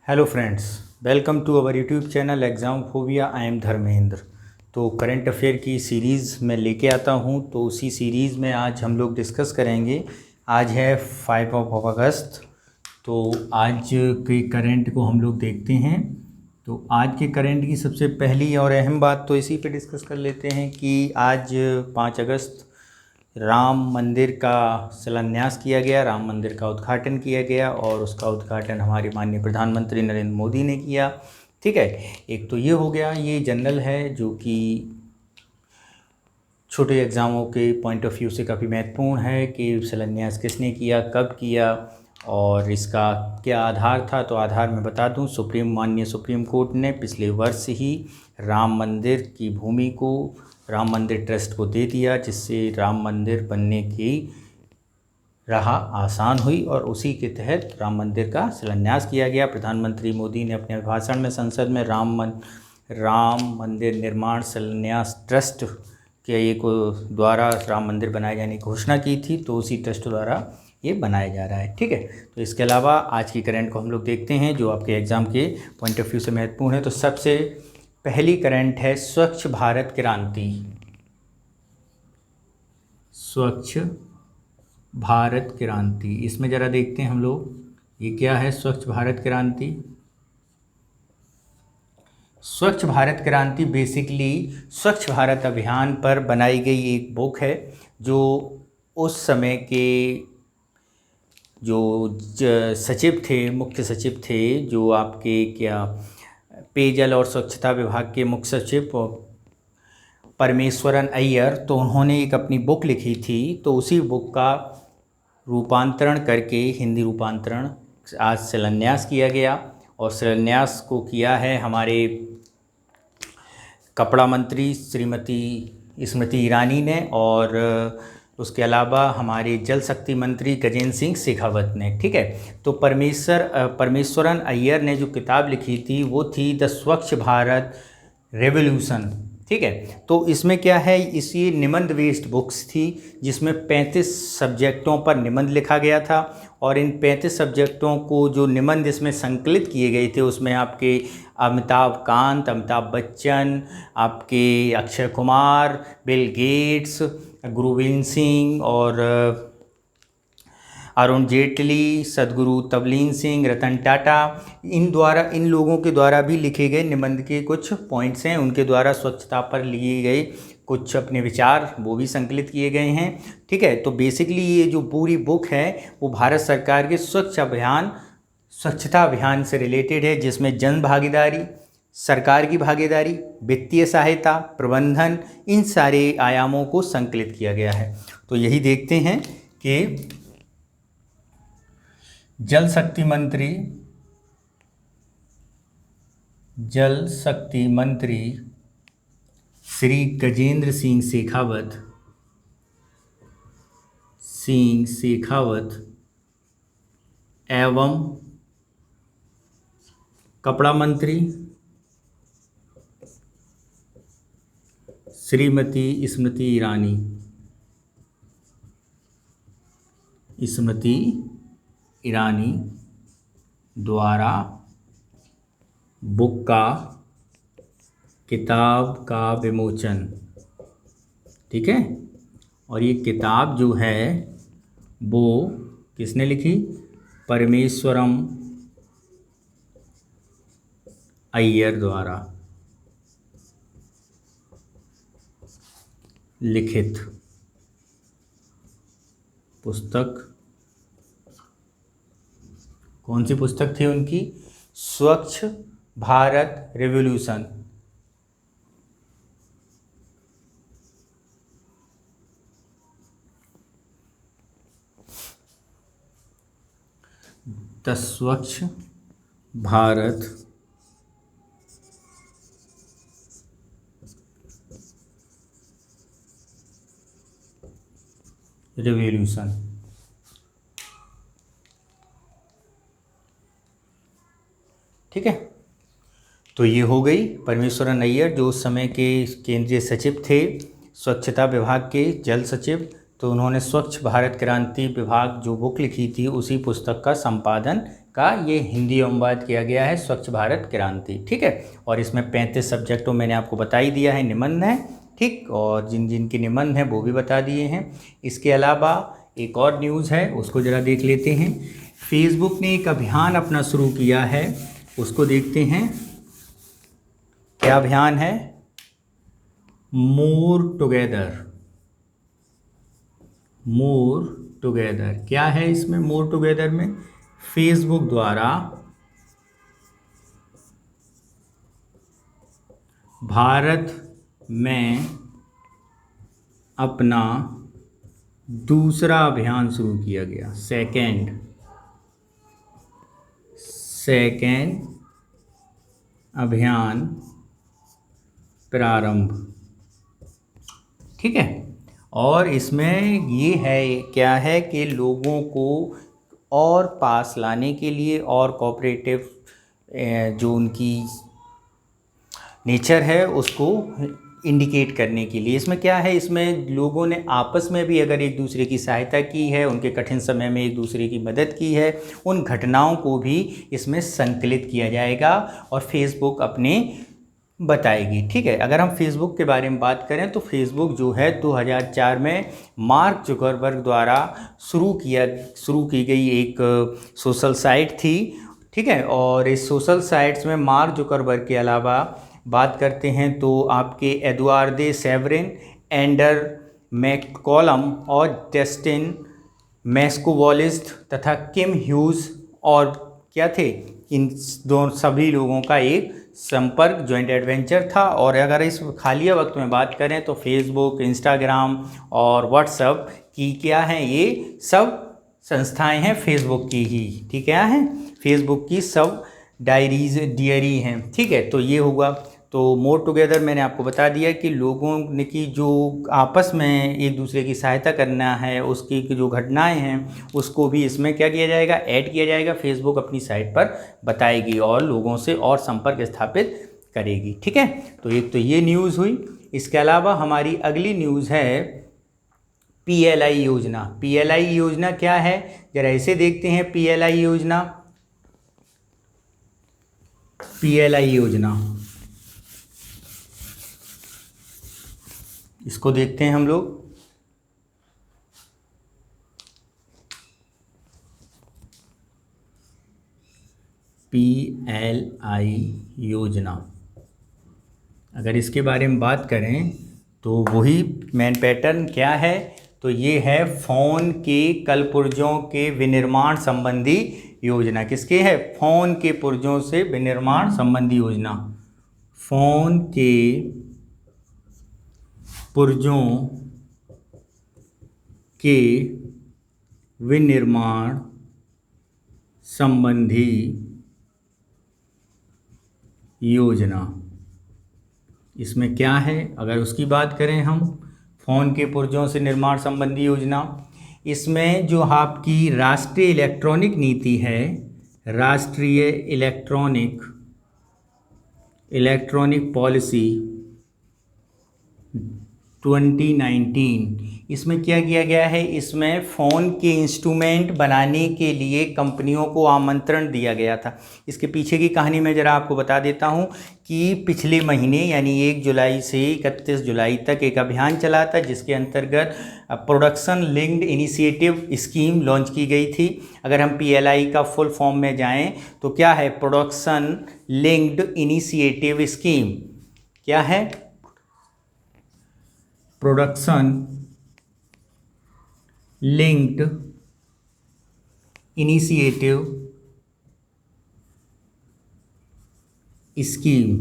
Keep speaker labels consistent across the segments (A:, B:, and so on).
A: Hello friends, welcome to our YouTube channel exam phobia. I am Dharmendra. तो current affair की series में लेके आता हूँ। तो उसी सीरीज़ में आज हम लोग डिस्कस करेंगे। आज है 5 अगस्त। तो आज के करंट को हम लोग देखते हैं। तो आज के करंट की सबसे पहली और अहम बात तो इसी पे डिस्कस कर लेते हैं कि आज 5 अगस्त राम मंदिर का शिलान्यास किया गया, राम मंदिर का उद्घाटन किया गया और उसका उद्घाटन हमारे माननीय प्रधानमंत्री नरेंद्र मोदी ने किया। ठीक है, एक तो ये हो गया, ये जनरल है जो कि छोटे एग्ज़ामों के पॉइंट ऑफ व्यू से काफ़ी महत्वपूर्ण है कि शिलान्यास किसने किया, कब किया और इसका क्या आधार था। तो आधार मैं बता दूं, माननीय सुप्रीम कोर्ट ने पिछले वर्ष ही राम मंदिर की भूमि को राम मंदिर ट्रस्ट को दे दिया, जिससे राम मंदिर बनने की राह आसान हुई और उसी के तहत राम मंदिर का शिलान्यास किया गया। प्रधानमंत्री मोदी ने अपने भाषण में संसद में राम मंदिर निर्माण शिलान्यास ट्रस्ट के द्वारा राम मंदिर बनाए जाने की घोषणा की थी। तो उसी ट्रस्ट द्वारा ये बनाया जा रहा है। ठीक है, तो इसके अलावा आज की करंट को हम लोग देखते हैं जो आपके एग्ज़ाम के पॉइंट ऑफ व्यू से महत्वपूर्ण है। तो सबसे पहली करंट है स्वच्छ भारत क्रांति। स्वच्छ भारत क्रांति, इसमें ज़रा देखते हैं हम लोग ये क्या है स्वच्छ भारत क्रांति। स्वच्छ भारत क्रांति बेसिकली स्वच्छ भारत अभियान पर बनाई गई एक बुक है जो उस समय के जो सचिव थे, मुख्य सचिव थे, जो आपके क्या पेयजल और स्वच्छता विभाग के मुख्य सचिव परमेश्वरन अय्यर, तो उन्होंने एक अपनी बुक लिखी थी। तो उसी बुक का रूपांतरण करके हिंदी रूपांतरण आज शिलान्यास किया गया और शिलान्यास को किया है हमारे कपड़ा मंत्री श्रीमती स्मृति ईरानी ने और उसके अलावा हमारे जल शक्ति मंत्री गजेंद्र सिंह शेखावत ने। ठीक है, तो परमेश्वरन अय्यर ने जो किताब लिखी थी वो थी द स्वच्छ भारत रेवोल्यूशन। ठीक है, तो इसमें क्या है, इसी निबंध बेस्ड बुक्स थी जिसमें 35 सब्जेक्टों पर निबंध लिखा गया था और इन 35 सब्जेक्टों को जो निबंध इसमें संकलित किए गए थे उसमें आपके अमिताभ कांत, अमिताभ बच्चन, आपके अक्षय कुमार, बिल गेट्स, गुरविंद सिंह और अरुण जेटली, सदगुरु तबलीन सिंह, रतन टाटा, इन लोगों के द्वारा भी लिखे गए निबंध के कुछ पॉइंट्स हैं। उनके द्वारा स्वच्छता पर लिए गए कुछ अपने विचार वो भी संकलित किए गए हैं। ठीक है, तो बेसिकली ये जो पूरी बुक है वो भारत सरकार के स्वच्छता अभियान से रिलेटेड है, जिसमें जन भागीदारी, सरकार की भागीदारी, वित्तीय सहायता, प्रबंधन, इन सारे आयामों को संकलित किया गया है। तो यही देखते हैं कि जल शक्ति मंत्री श्री गजेंद्र सिंह शेखावत एवं कपड़ा मंत्री श्रीमती स्मृति ईरानी द्वारा बुक का किताब का विमोचन। ठीक है, और ये किताब जो है वो किसने लिखी, परमेश्वरम अय्यर द्वारा लिखित पुस्तक। कौन सी पुस्तक थी उनकी, स्वच्छ भारत रेवोल्यूशन। द स्वच्छ भारत रेवोल्यूशन। ठीक है, तो ये हो गई परमेश्वरन अय्यर जो उस समय के केंद्रीय सचिव थे, स्वच्छता विभाग के जल सचिव। तो उन्होंने स्वच्छ भारत क्रांति विभाग जो बुक लिखी थी उसी पुस्तक का संपादन का ये हिंदी अनुवाद किया गया है, स्वच्छ भारत क्रांति। ठीक है, और इसमें 35 सब्जेक्टों मैंने आपको बता ही दिया है, निबंध है। ठीक, और जिन जिन के निबंध हैं वो भी बता दिए हैं। इसके अलावा एक और न्यूज़ है, उसको ज़रा देख लेते हैं। फेसबुक ने एक अभियान अपना शुरू किया है, उसको देखते हैं। क्या अभियान है? मोर टुगेदर। मोर टुगेदर क्या है इसमें? मोर टुगेदर में फेसबुक द्वारा भारत में अपना दूसरा अभियान शुरू किया गया, सेकेंड अभियान प्रारंभ। ठीक है, और इसमें ये है, क्या है कि लोगों को और पास लाने के लिए और कोऑपरेटिव जो उनकी नेचर है उसको इंडिकेट करने के लिए। इसमें क्या है, इसमें लोगों ने आपस में भी अगर एक दूसरे की सहायता की है, उनके कठिन समय में एक दूसरे की मदद की है, उन घटनाओं को भी इसमें संकलित किया जाएगा और फेसबुक अपने बताएगी। ठीक है, अगर हम फेसबुक के बारे में बात करें तो फेसबुक जो है 2004 में मार्क जुकरबर्ग द्वारा शुरू की गई एक सोशल साइट थी। ठीक है, और इस सोशल साइट्स में मार्क जुकरबर्ग के अलावा बात करते हैं तो आपके एडुआर्डो सेवरिन, एंडर मैककॉलम और जस्टिन मैस्कोवॉलिस्ट तथा किम ह्यूज और क्या थे, इन दोनों सभी लोगों का एक संपर्क जॉइंट एडवेंचर था। और अगर इस खाली वक्त में बात करें तो फेसबुक, इंस्टाग्राम और व्हाट्सएप की क्या हैं, ये सब संस्थाएं हैं फेसबुक की ही। ठीक है, फेसबुक की सब डियरी हैं। ठीक है, तो ये हुआ। तो मोर टुगेदर मैंने आपको बता दिया कि लोगों ने की जो आपस में एक दूसरे की सहायता करना है, उसकी जो घटनाएं हैं उसको भी इसमें क्या किया जाएगा, ऐड किया जाएगा। फेसबुक अपनी साइट पर बताएगी और लोगों से और संपर्क स्थापित करेगी। ठीक है, तो एक तो ये न्यूज़ हुई। इसके अलावा हमारी अगली न्यूज़ है PLI योजना। PLI योजना क्या है, जरा इसे देखते हैं। PLI योजना इसको देखते हैं हम लोग। PLI योजना, अगर इसके बारे में बात करें तो वही मेन पैटर्न क्या है, तो ये है फ़ोन के कलपुर्जों के विनिर्माण संबंधी योजना। किसके है? फ़ोन के पुर्जों से विनिर्माण संबंधी योजना। फ़ोन के पुर्जों के विनिर्माण संबंधी योजना। इसमें क्या है, अगर उसकी बात करें हम, फ़ोन के पुर्जों से निर्माण संबंधी योजना, इसमें जो आपकी राष्ट्रीय इलेक्ट्रॉनिक नीति है, राष्ट्रीय इलेक्ट्रॉनिक पॉलिसी 2019, इसमें क्या किया गया है, इसमें फ़ोन के इंस्ट्रूमेंट बनाने के लिए कंपनियों को आमंत्रण दिया गया था। इसके पीछे की कहानी मैं ज़रा आपको बता देता हूँ कि पिछले महीने यानी 1 जुलाई से 31 जुलाई तक एक अभियान चला था जिसके अंतर्गत production linked initiative scheme launch की गई थी। अगर हम PLI का फुल फॉर्म में जाएं तो क्या है, प्रोडक्शन लिंक्ड इनिशिएटिव स्कीम। क्या है? Production linked initiative scheme.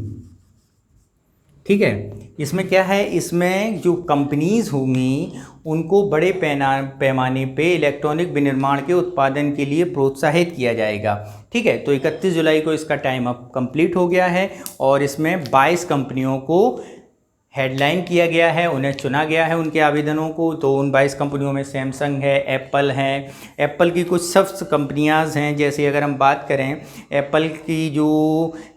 A: ठीक है, इसमें क्या है, इसमें जो कंपनीज़ होंगी उनको बड़े पैमाने पे इलेक्ट्रॉनिक विनिर्माण के उत्पादन के लिए प्रोत्साहित किया जाएगा। ठीक है, तो 31 जुलाई को इसका टाइम अब कंप्लीट हो गया है और इसमें 22 कंपनियों को हेडलाइन किया गया है, उन्हें चुना गया है उनके आवेदनों को। तो उन 22 कंपनियों में सैमसंग है, एप्पल है, एप्पल की कुछ सब कंपनियां हैं। जैसे अगर हम बात करें एप्पल की जो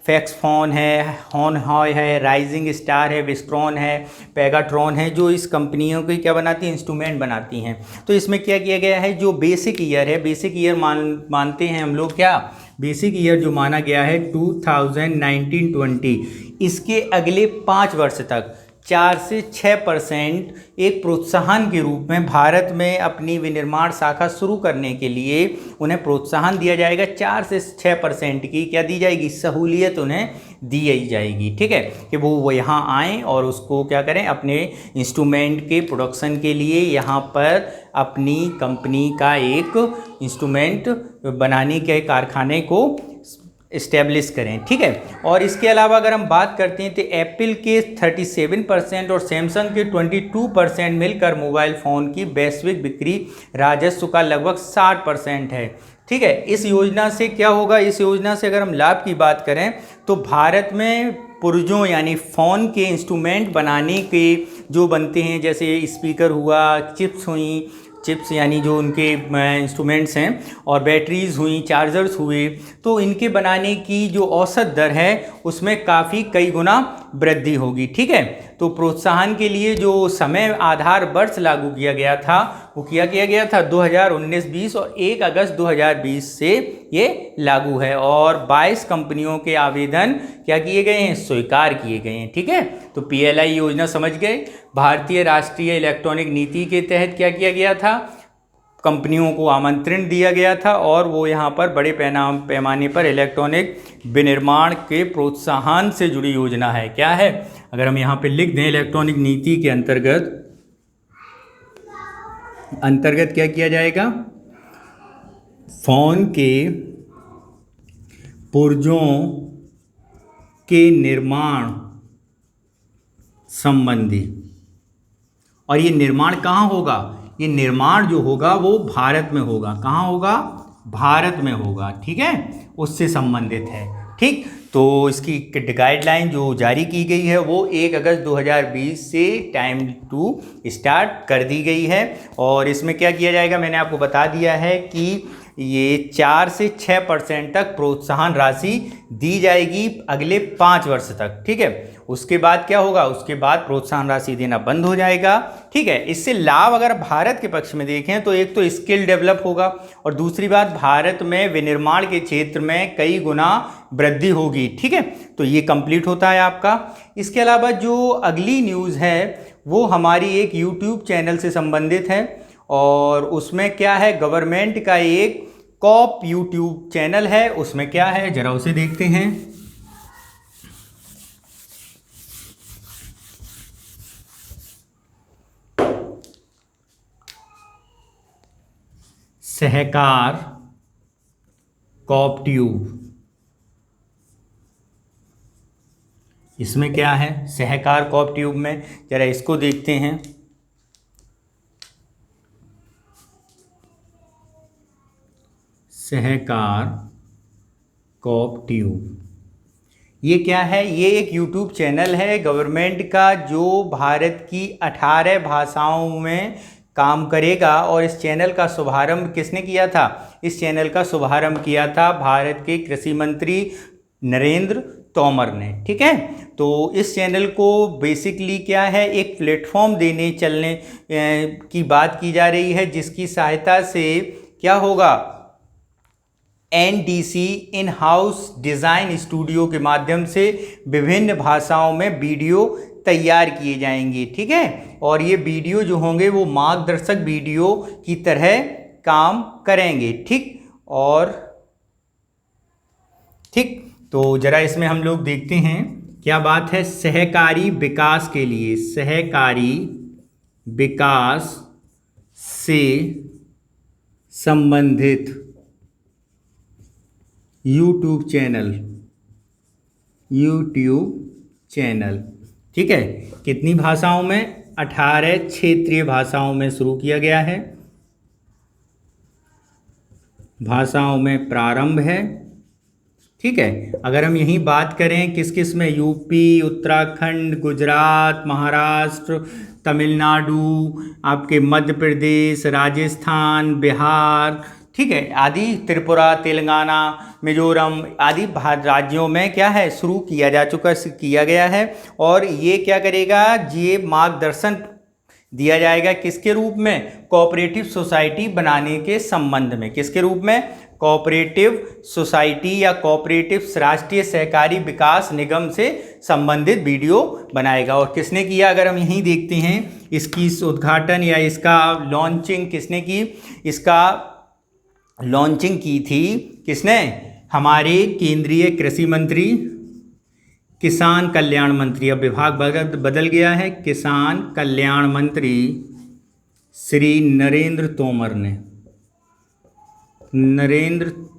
A: फैक्सफोन है, हॉनहाय है, राइजिंग स्टार है, विस्ट्रॉन है, पेगाट्रॉन है, जो इस कंपनियों की क्या बनाती हैं, इंस्ट्रूमेंट बनाती हैं। तो इसमें क्या किया गया है, जो बेसिक ईयर है, बेसिक ईयर मानते हैं हम लोग क्या, बेसिक ईयर जो माना गया है 2019-20, इसके अगले 5 वर्ष तक 4 से 6% एक प्रोत्साहन के रूप में भारत में अपनी विनिर्माण शाखा शुरू करने के लिए उन्हें प्रोत्साहन दिया जाएगा। 4 से 6% की क्या दी जाएगी, सहूलियत उन्हें दी जाएगी। ठीक है, कि वो यहाँ आएँ और उसको क्या करें, अपने इंस्ट्रूमेंट के प्रोडक्शन के लिए यहाँ पर अपनी कंपनी का एक इंस्ट्रूमेंट बनाने के कारखाने को इस्टेब्लिश करें। ठीक है, और इसके अलावा अगर हम बात करते हैं तो एप्पल के 37% और सैमसंग के 22% मिलकर मोबाइल फ़ोन की वैश्विक बिक्री राजस्व का लगभग 60% है। ठीक है, इस योजना से क्या होगा, इस योजना से अगर हम लाभ की बात करें तो भारत में पुर्जों यानी फ़ोन के इंस्ट्रूमेंट बनाने के जो बनते हैं, जैसे स्पीकर हुआ, चिप्स हुई, चिप्स यानी जो उनके इंस्ट्रूमेंट्स हैं, और बैटरीज़ हुई, चार्जर्स हुए, तो इनके बनाने की जो औसत दर है उसमें काफ़ी कई गुना वृद्धि होगी। ठीक है, तो प्रोत्साहन के लिए जो समय आधार वर्ष लागू किया गया था वो किया गया था 2019-20 और 1 अगस्त 2020 से ये लागू है, और 22 कंपनियों के आवेदन क्या किए गए हैं, स्वीकार किए गए हैं। ठीक है, तो PLI योजना समझ गए, भारतीय राष्ट्रीय इलेक्ट्रॉनिक नीति के तहत क्या किया गया था, कंपनियों को आमंत्रण दिया गया था और वो यहाँ पर बड़े पैमाने पर इलेक्ट्रॉनिक विनिर्माण के प्रोत्साहन से जुड़ी योजना है। क्या है, अगर हम यहाँ पे लिख दें, इलेक्ट्रॉनिक नीति के अंतर्गत क्या किया जाएगा, फ़ोन के पुर्जों के निर्माण संबंधी, और ये निर्माण कहाँ होगा, ये निर्माण जो होगा वो भारत में होगा। कहाँ होगा, भारत में होगा। ठीक है, उससे संबंधित है। ठीक, तो इसकी गाइडलाइन जो जारी की गई है वो 1 अगस्त 2020 से टाइम टू स्टार्ट कर दी गई है, और इसमें क्या किया जाएगा, मैंने आपको बता दिया है कि ये 4 से 6% तक प्रोत्साहन राशि दी जाएगी अगले 5 वर्ष तक। ठीक है, उसके बाद क्या होगा, उसके बाद प्रोत्साहन राशि देना बंद हो जाएगा। ठीक है, इससे लाभ अगर भारत के पक्ष में देखें तो एक तो स्किल डेवलप होगा, और दूसरी बात भारत में विनिर्माण के क्षेत्र में कई गुना वृद्धि होगी। ठीक है, तो ये कंप्लीट होता है आपका। इसके अलावा जो अगली न्यूज़ है वो हमारी एक यूट्यूब चैनल से संबंधित है, और उसमें क्या है, गवर्नमेंट का एक कॉप यूट्यूब चैनल है, उसमें क्या है जरा उसे देखते हैं। सहकार कॉप ट्यूब, इसमें क्या है, सहकार कॉप ट्यूब में जरा इसको देखते हैं। सहकार कॉप ट्यूब, ये क्या है, ये एक यूट्यूब चैनल है गवर्नमेंट का जो भारत की 18 भाषाओं में काम करेगा, और इस चैनल का शुभारंभ किसने किया था, इस चैनल का शुभारंभ किया था भारत के कृषि मंत्री नरेंद्र तोमर ने। ठीक है, तो इस चैनल को बेसिकली क्या है, एक प्लेटफॉर्म देने चलने की बात की जा रही है, जिसकी सहायता से क्या होगा, NDC in house design studio के माध्यम से विभिन्न भाषाओं में वीडियो तैयार किए जाएंगे। ठीक है, और ये वीडियो जो होंगे वो मार्गदर्शक वीडियो की तरह काम करेंगे। ठीक, और ठीक, तो जरा इसमें हम लोग देखते हैं क्या बात है, सहकारी विकास के लिए, सहकारी विकास से संबंधित यूट्यूब चैनल। ठीक है, कितनी भाषाओं में, 18 क्षेत्रीय भाषाओं में शुरू किया गया है, भाषाओं में प्रारंभ है। ठीक है, अगर हम यहीं बात करें किस किस में, यूपी, उत्तराखंड, गुजरात, महाराष्ट्र, तमिलनाडु, आपके मध्य प्रदेश, राजस्थान, बिहार, ठीक है, आदि, त्रिपुरा, तेलंगाना, मिजोरम आदि राज्यों में क्या है, शुरू किया गया है, और ये क्या करेगा, ये मार्गदर्शन दिया जाएगा किसके रूप में? कोऑपरेटिव सोसाइटी बनाने के संबंध में। किसके रूप में? कोऑपरेटिव सोसाइटी या कोऑपरेटिव राष्ट्रीय सहकारी विकास निगम से संबंधित वीडियो बनाएगा। और किसने किया? अगर हम यहीं देखते हैं इसकी उद्घाटन या इसका लॉन्चिंग किसने की? इसका लॉन्चिंग की थी किसने? हमारे केंद्रीय कृषि मंत्री, किसान कल्याण मंत्री, अब विभाग बदल गया है, किसान कल्याण मंत्री श्री नरेंद्र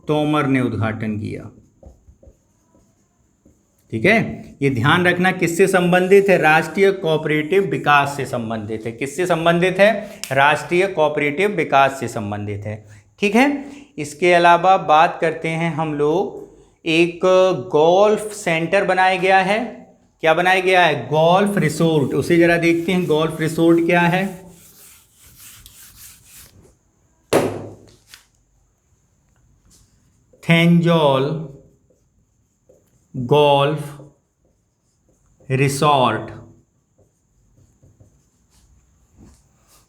A: तोमर ने उद्घाटन किया। ठीक है, ये ध्यान रखना किससे संबंधित है? राष्ट्रीय कोऑपरेटिव विकास से संबंधित है। किससे संबंधित है? राष्ट्रीय कोऑपरेटिव विकास से संबंधित है। ठीक है, इसके अलावा बात करते हैं हम लोग, एक गोल्फ सेंटर बनाया गया है। क्या बनाया गया है? Golf resort. उसे जरा देखते हैं गोल्फ रिसोर्ट क्या है। थेंजौल गोल्फ रिसोर्ट,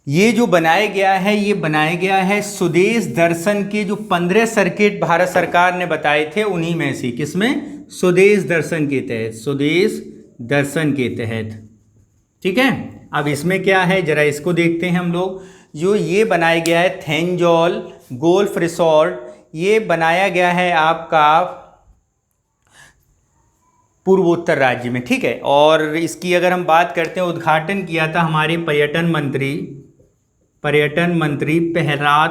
A: ये जो बनाया गया है, ये बनाया गया है स्वदेश दर्शन के जो 15 सर्किट भारत सरकार ने बताए थे उन्हीं में से। किसमें? स्वदेश दर्शन के तहत। स्वदेश दर्शन के तहत। ठीक है, अब इसमें क्या है जरा इसको देखते हैं हम लोग। जो ये बनाया गया है थेंजौल गोल्फ रिसोर्ट, ये बनाया गया है आपका पूर्वोत्तर राज्य में। ठीक है, और इसकी अगर हम बात करते हैं, उद्घाटन किया था हमारे पर्यटन मंत्री प्रहलाद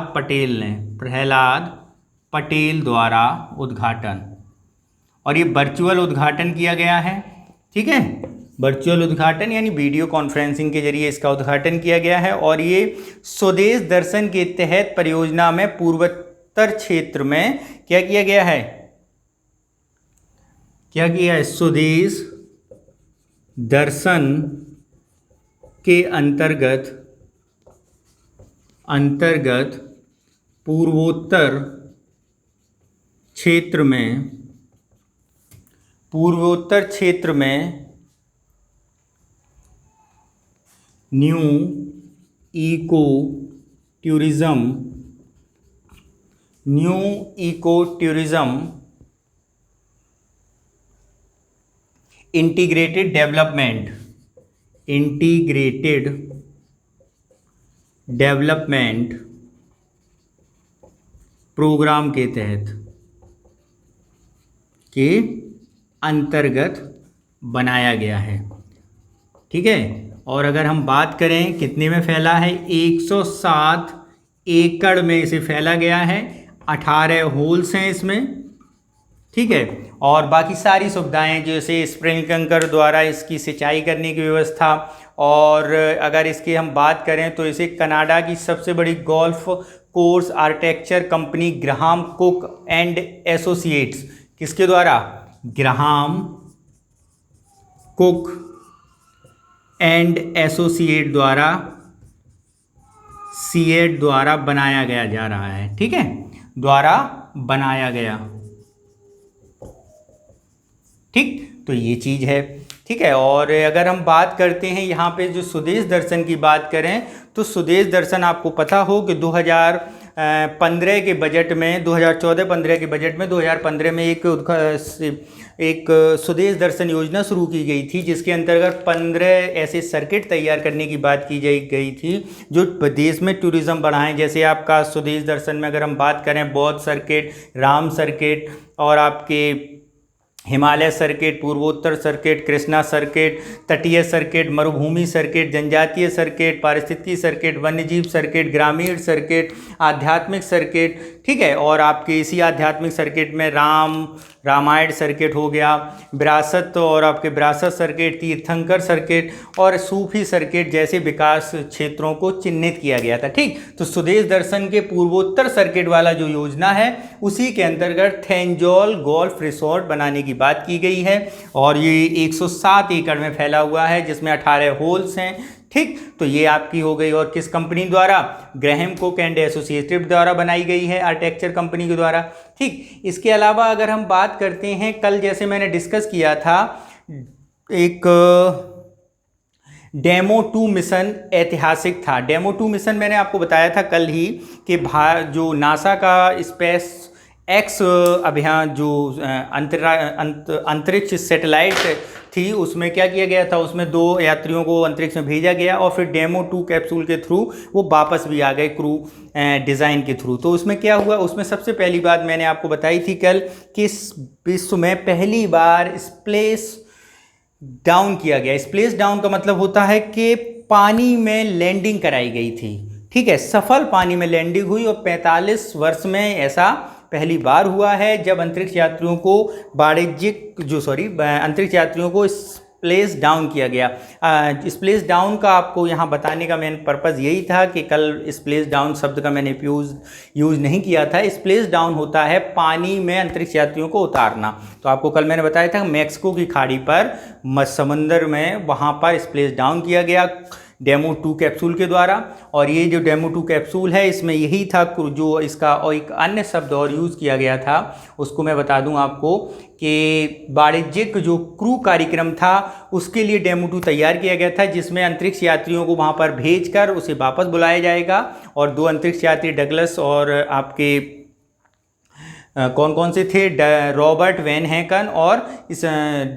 A: पटेल द्वारा उद्घाटन, और ये वर्चुअल उद्घाटन किया गया है। ठीक है, वर्चुअल उद्घाटन यानी वीडियो कॉन्फ्रेंसिंग के जरिए इसका उद्घाटन किया गया है। और ये स्वदेश दर्शन के तहत परियोजना में पूर्वोत्तर क्षेत्र में क्या किया गया है? क्या किया है? स्वदेश दर्शन के अंतर्गत पूर्वोत्तर क्षेत्र में new eco tourism integrated development programme के अंतर्गत बनाया गया है। ठीक है, और अगर हम बात करें कितने में फैला है? 107 एकड़ में इसे फैला गया है। 18 होल्स हैं इसमें। ठीक है, और बाकी सारी सुविधाएं जैसे स्प्रिंकलर द्वारा इसकी सिंचाई करने की व्यवस्था, और अगर इसकी हम बात करें तो इसे कनाडा की सबसे बड़ी golf course architecture company Graham cook and associates, किसके द्वारा? ग्राहम कुक एंड एसोसिएट द्वारा बनाया गया जा रहा है। ठीक है, द्वारा बनाया गया। ठीक, तो ये चीज़ है। ठीक है, और अगर हम बात करते हैं यहाँ पे जो स्वदेश दर्शन की बात करें तो स्वदेश दर्शन आपको पता हो कि 2015 के बजट में 2014-15 के बजट में 2015 में एक स्वदेश दर्शन योजना शुरू की गई थी, जिसके अंतर्गत 15 ऐसे सर्किट तैयार करने की बात की गई थी जो देश में टूरिज़्म बढ़ाएं। जैसे आपका स्वदेश दर्शन में अगर हम बात करें बौद्ध सर्किट, राम सर्किट, और आपके हिमालय सर्किट, पूर्वोत्तर सर्किट, कृष्णा सर्किट, तटीय सर्किट, मरुभूमि सर्किट, जनजातीय सर्किट, पारिस्थितिकी सर्किट, वन्यजीव सर्किट, ग्रामीण सर्किट, आध्यात्मिक सर्किट। ठीक है, और आपके इसी आध्यात्मिक सर्किट में रामायण सर्किट हो गया, विरासत और आपके विरासत सर्किट, तीर्थंकर सर्किट और सूफी सर्किट जैसे विकास क्षेत्रों को चिन्हित किया गया था। ठीक, तो स्वदेश दर्शन के पूर्वोत्तर सर्किट वाला जो योजना है उसी के अंतर्गत थेंजौल गोल्फ रिसोर्ट बनाने की बात की गई है, और ये 107 एकड़ में फैला हुआ है जिसमें 18 होल्स हैं। ठीक, तो ये आपकी हो गई, और किस कंपनी द्वारा? ग्राहम कुक एंड एसोसिएटेड द्वारा बनाई गई है, आर्किटेक्चर कंपनी के द्वारा। ठीक, इसके अलावा अगर हम बात करते हैं, कल जैसे मैंने डिस्कस किया था, एक डेमो 2 मिशन ऐतिहासिक था। डेमो 2 मिशन मैंने आपको बताया था कल ही कि जो नासा का स्पेस एक्स अभियान जो अंतरिक्ष सैटेलाइट थी, उसमें क्या किया गया था, उसमें 2 यात्रियों को अंतरिक्ष में भेजा गया और फिर डेमो 2 कैप्सूल के थ्रू वो वापस भी आ गए क्रू डिज़ाइन के थ्रू। तो उसमें क्या हुआ, उसमें सबसे पहली बात मैंने आपको बताई थी कल कि विश्व में पहली बार स्प्लेस डाउन किया गया। स्प्लेस डाउन का मतलब होता है कि पानी में लैंडिंग कराई गई थी, ठीक है, सफल पानी में लैंडिंग हुई और 45 वर्ष में ऐसा पहली बार हुआ है जब अंतरिक्ष यात्रियों को अंतरिक्ष यात्रियों को स्प्लेस डाउन किया गया। स्प्लेस डाउन का आपको यहाँ बताने का मेन पर्पज़ यही था कि कल स्प्लेस डाउन शब्द का मैंने यूज़ नहीं किया था। स्प्लेस डाउन होता है पानी में अंतरिक्ष यात्रियों को उतारना। तो आपको कल मैंने बताया था मैक्सिको की खाड़ी पर समंदर में वहाँ पर स्प्लेस डाउन किया गया डेमो 2 कैप्सूल के द्वारा। और ये जो डेमो 2 कैप्सूल है, इसमें यही था जो इसका और एक अन्य शब्द और यूज़ किया गया था, उसको मैं बता दूं आपको कि वाणिज्यिक जो क्रू कार्यक्रम था उसके लिए डेमो 2 तैयार किया गया था, जिसमें अंतरिक्ष यात्रियों को वहां पर भेजकर उसे वापस बुलाया जाएगा। और 2 अंतरिक्ष यात्री डगलस और आपके कौन कौन से थे, रॉबर्ट वैन हैकन और इस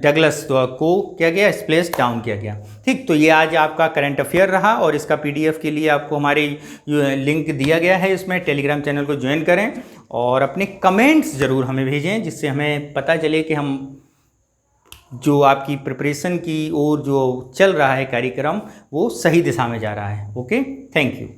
A: डगलस को क्या गया, स्प्लेस डाउन किया गया। ठीक, तो ये आज आपका करंट अफेयर रहा और इसका पीडीएफ के लिए आपको हमारी लिंक दिया गया है, इसमें टेलीग्राम चैनल को ज्वाइन करें और अपने कमेंट्स ज़रूर हमें भेजें, जिससे हमें पता चले कि हम जो आपकी प्रिपरेशन की ओर जो चल रहा है कार्यक्रम वो सही दिशा में जा रहा है। Okay, thank you.